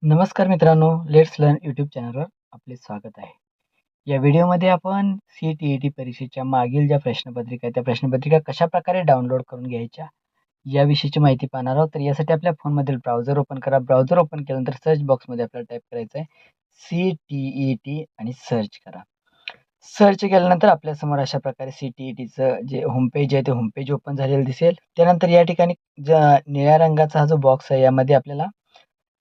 नमस्कार मित्रांनो, let's learn YouTube चॅनलवर आपले स्वागत आहे. या व्हिडिओमध्ये आपण सी-टी-ई-टी परीक्षेच्या मागील ज्या प्रश्नपत्रिका आहेत, त्या प्रश्नपत्रिका कशाप्रकारे डाउनलोड करून घ्यायच्या, याविषयीची माहिती पाहणार आहोत. तर यासाठी आपल्या फोनमधील ब्राउझर ओपन करा. ब्राउझर ओपन केल्यानंतर सर्च बॉक्समध्ये आपल्याला टाईप करायचं आहे सी-टी-ई-टी आणि सर्च करा. सर्च केल्यानंतर आपल्यासमोर अशा प्रकारे सी-टी-ई-टीचं जे होमपेज आहे, ते होमपेज ओपन झालेलं दिसेल. त्यानंतर या ठिकाणी निळ्या रंगाचा हा जो बॉक्स आहे, यामध्ये आपल्याला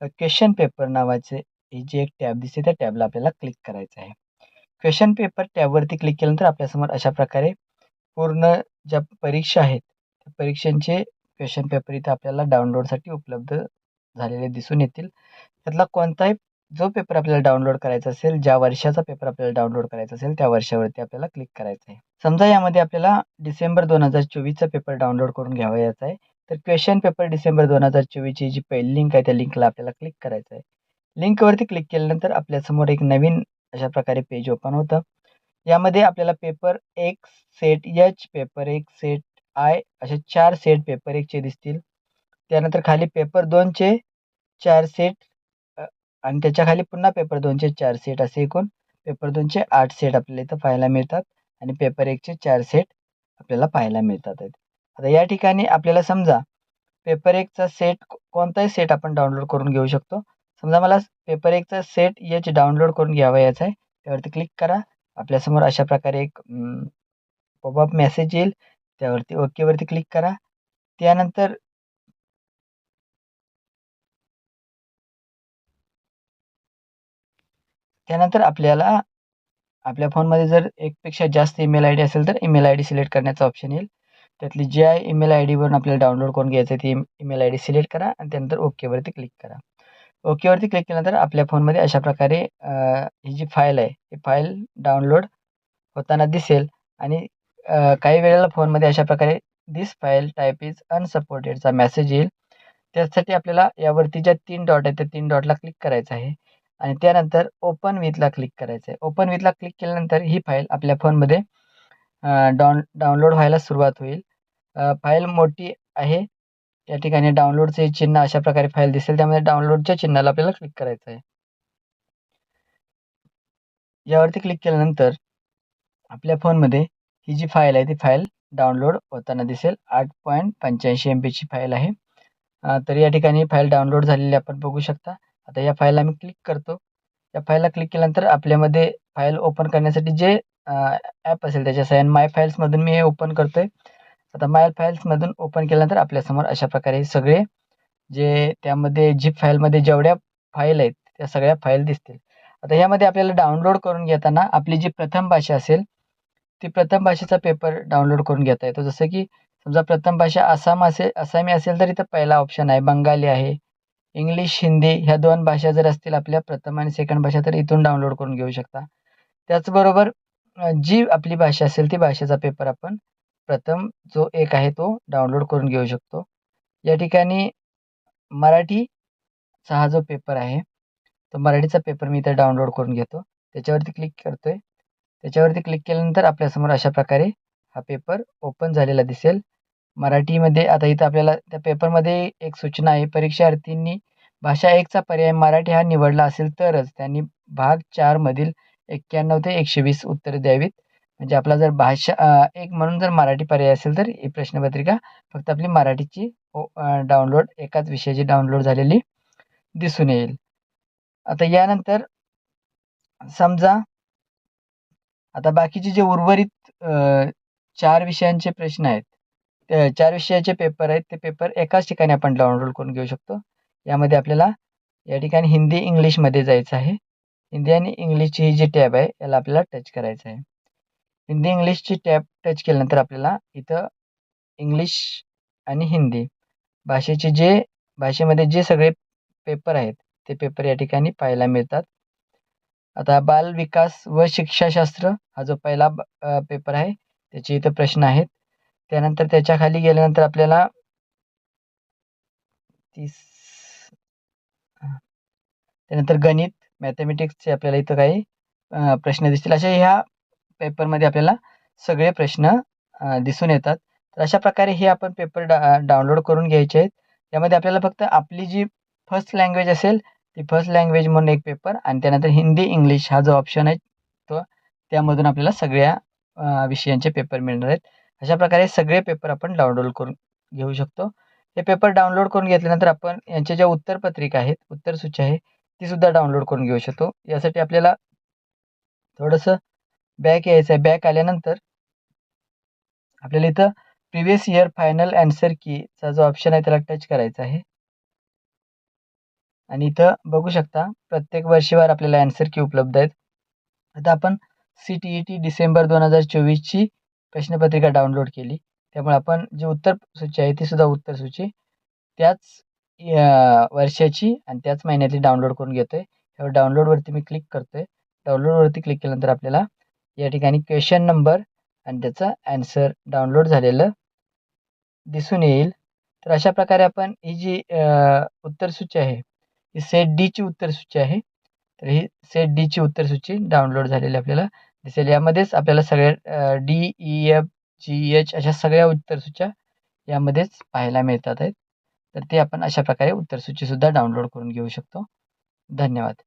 क्वेश्चन पेपर नावाचे ही जी एक टॅब दिसते, त्या टॅबला आपल्याला क्लिक करायचं आहे. क्वेश्चन पेपर टॅबवरती क्लिक केल्यानंतर आपल्यासमोर अशा प्रकारे पूर्ण ज्या परीक्षा आहेत, त्या परीक्षांचे क्वेश्चन पेपर इथं आपल्याला डाउनलोडसाठी उपलब्ध झालेले दिसून येतील. त्यातला कोणताही जो पेपर आपल्याला डाउनलोड करायचा असेल, ज्या वर्षाचा पेपर आपल्याला डाउनलोड करायचा असेल, त्या वर्षावरती आपल्याला क्लिक करायचं आहे. समजा यामध्ये आपल्याला डिसेंबर 2024चा पेपर डाउनलोड करून घ्यावयाचा आहे. तर क्वेश्चन पेपर डिसेंबर 2024ची जी पहिली लिंक आहे, त्या लिंकला आपल्याला क्लिक करायचं आहे. लिंकवरती क्लिक केल्यानंतर आपल्यासमोर एक नवीन अशा प्रकारे पेज ओपन होतं. यामध्ये आपल्याला paper 1 set H, paper 1 set I असे 4 सेट पेपर 1चे दिसतील. त्यानंतर खाली पेपर 2चे 4 सेट आणि त्याच्याखाली पुन्हा पेपर 2चे 4 सेट असे एकूण पेपर 2चे 8 सेट आपल्याला इथं पाहायला मिळतात आणि पेपर 1चे 4 सेट आपल्याला पाहायला मिळतात आहेत. आता या ठिकाणी आपल्याला समजा पेपर 1चा सेट कोणताही सेट आपण डाउनलोड करून घेऊ शकतो. समजा मला पेपर 1चा सेट एच डाउनलोड करून घ्यावयाचा आहे. त्यावरती क्लिक करा. आपल्यासमोर अशा प्रकारे एक पॉपअप मेसेज येईल. त्यावरती ओकेवरती क्लिक करा. त्यानंतर आपल्याला आपल्या फोनमध्ये जर एकपेक्षा जास्त ईमेल आयडी असेल, तर ईमेल आयडी सिलेक्ट करण्याचा ऑप्शन येईल. त्यातली ज्या ईमेल आयडीवरून आपल्याला डाउनलोड करून घ्यायचं आहे, ती ईमेल आयडी सिलेक्ट करा आणि त्यानंतर ओकेवरती क्लिक करा. ओकेवरती क्लिक केल्यानंतर आपल्या फोनमध्ये अशा प्रकारे ही जी फाईल आहे, ही फाईल डाउनलोड होताना दिसेल आणि काही वेळेला फोनमध्ये अशा प्रकारे "धिस फाईल टाइप इज अनसपोर्टेडचा मेसेज येईल. त्यासाठी आपल्याला यावरती ज्या 3 डॉट आहेत, त्या 3 डॉटला क्लिक करायचं आहे आणि त्यानंतर ओपन विथला क्लिक करायचं आहे. ओपन विथला क्लिक केल्यानंतर ही फाईल आपल्या फोनमध्ये डाउनलोड व्हायला सुरुवात होईल. फाईल मोठी आहे. या ठिकाणी डाउनलोडचे चिन्ह अशा प्रकारे फाईल दिसेल. त्यामध्ये डाउनलोडच्या चिन्हाला आपल्याला क्लिक करायचं आहे. यावरती क्लिक केल्यानंतर आपल्या फोनमध्ये ही जी फाईल आहे, ती फाईल डाउनलोड होताना दिसेल. 8.85 MBची फाईल आहे. तर या ठिकाणी फाईल डाउनलोड झालेली आपण बघू शकता. आता या फाईलला मी क्लिक करतो. या फाईलला क्लिक केल्यानंतर आपल्यामध्ये फाईल ओपन करण्यासाठी जे ॲप असेल त्याच्या सहाय्याने माय फाईल्समधून मी हे ओपन करतोय. आता माय फाईल्समधून ओपन केल्यानंतर आपल्यासमोर अशा प्रकारे सगळे जे त्यामध्ये झिप फाईलमध्ये जेवढ्या फाईल आहेत, त्या सगळ्या फाईल दिसतील. आता यामध्ये आपल्याला डाउनलोड करून घेताना आपली जी प्रथम भाषा असेल, ती प्रथम भाषेचा पेपर डाउनलोड करून घेता येतो. जसं की समजा प्रथम भाषा आसामी असेल तर इथं पहिला ऑप्शन आहे. बंगाली आहे. इंग्लिश, हिंदी ह्या 2 भाषा जर असतील आपल्या प्रथम आणि सेकंड भाषा, तर इथून डाउनलोड करून घेऊ शकता. त्याचबरोबर जी आपली भाषा असेल, ती भाषेचा पेपर आपण प्रथम जो एक आहे, तो डाउनलोड करून घेऊ शकतो. या ठिकाणी मराठीचा हा जो पेपर आहे, तो मराठीचा पेपर मी इथे डाउनलोड करून घेतो. त्याच्यावरती क्लिक करतोय. त्याच्यावरती क्लिक केल्यानंतर आपल्यासमोर अशा प्रकारे हा पेपर ओपन झालेला दिसेल. मराठीमध्ये आता इथं आपल्याला त्या पेपरमध्ये एक सूचना आहे, परीक्षार्थींनी भाषा 1 चा पर्याय मराठी हा निवडला असेल तरच त्यांनी भाग 4 मधील 91 ते 120 उत्तरे द्यावीत. म्हणजे आपला जर भाषा 1 म्हणून जर मराठी पर्याय असेल, तर ही प्रश्नपत्रिका फक्त आपली मराठीची डाउनलोड एकाच विषयाची डाउनलोड झालेली दिसून येईल. आता यानंतर समजा आता बाकीचे जे उर्वरित 4 विषयांचे प्रश्न आहेत, त्या 4 विषयाचे पेपर आहेत, ते पेपर एकाच ठिकाणी आपण डाउनलोड करून घेऊ शकतो. यामध्ये आपल्याला या ठिकाणी हिंदी, इंग्लिशमध्ये जायचं आहे. हिंदी आणि इंग्लिशची ही जी टॅब आहे, याला आपल्याला टच करायचं आहे. हिंदी, इंग्लिशची टॅब टच केल्यानंतर आपल्याला इथं इंग्लिश आणि हिंदी भाषेमध्ये जे सगळे पेपर आहेत, ते पेपर या ठिकाणी पाहायला मिळतात. आता बाल विकास व शिक्षाशास्त्र हा जो पहिला पेपर आहे, त्याचे इथं प्रश्न आहेत. त्यानंतर त्याच्याखाली गेल्यानंतर आपल्याला 30 त्यानंतर गणित, मॅथेमॅटिक्सचे आपल्याला इथं काही प्रश्न दिसतील. अशा ह्या पेपरमध्ये आपल्याला सगळे प्रश्न दिसून येतात. तर अशा प्रकारे हे आपण पेपर डाउनलोड करून घ्यायचे आहेत. त्यामध्ये आपल्याला फक्त आपली जी फर्स्ट लँग्वेज असेल, ती फर्स्ट लँग्वेज म्हणून एक पेपर आणि त्यानंतर हिंदी, इंग्लिश हा जो ऑप्शन आहे तो त्यामधून आपल्याला सगळ्या विषयांचे पेपर मिळणार आहेत. अशा प्रकारे सगळे पेपर आपण डाउनलोड करून घेऊ शकतो. हे पेपर डाउनलोड करून घेतल्यानंतर आपण यांच्या ज्या उत्तरपत्रिका आहेत, उत्तरसूची आहे, ती सुद्धा डाउनलोड करून घेऊ शकतो. यासाठी आपल्याला थोडंसं बॅक यायचं आहे. बॅक आल्यानंतर आपल्याला इथं प्रिव्हियस इयर फायनल आन्सर कीचा जो ऑप्शन आहे त्याला टच करायचा आहे. आणि इथं बघू शकता प्रत्येक वर्षीवार आपल्याला आन्सर की उपलब्ध आहेत. आता आपण CTET डिसेंबर 2024ची प्रश्नपत्रिका डाउनलोड केली. त्यामुळे आपण जी उत्तरसूची आहे ती सुद्धा उत्तरसूची त्याच वर्षाची आणि त्याच महिन्यातली डाउनलोड करून घेतोय. त्यावर डाउनलोडवरती मी क्लिक करतोय. डाउनलोडवरती क्लिक केल्यानंतर आपल्याला या ठिकाणी क्वेश्चन नंबर आणि त्याचा आन्सर डाउनलोड झालेलं दिसून येईल. तर अशा प्रकारे आपण ही जी उत्तरसूची आहे ही सेट डीची उत्तरसूची आहे. तर ही सेट डीची उत्तरसूची डाउनलोड झालेली आपल्याला दिसेल. यामध्येच आपल्याला सगळ्या D, E, F, G, H अशा सगळ्या उत्तरसूच्या यामध्येच पाहायला मिळतात आहेत. तर ते आपण अशा प्रकारे उत्तरसूचीसुद्धा डाउनलोड करून घेऊ शकतो. धन्यवाद.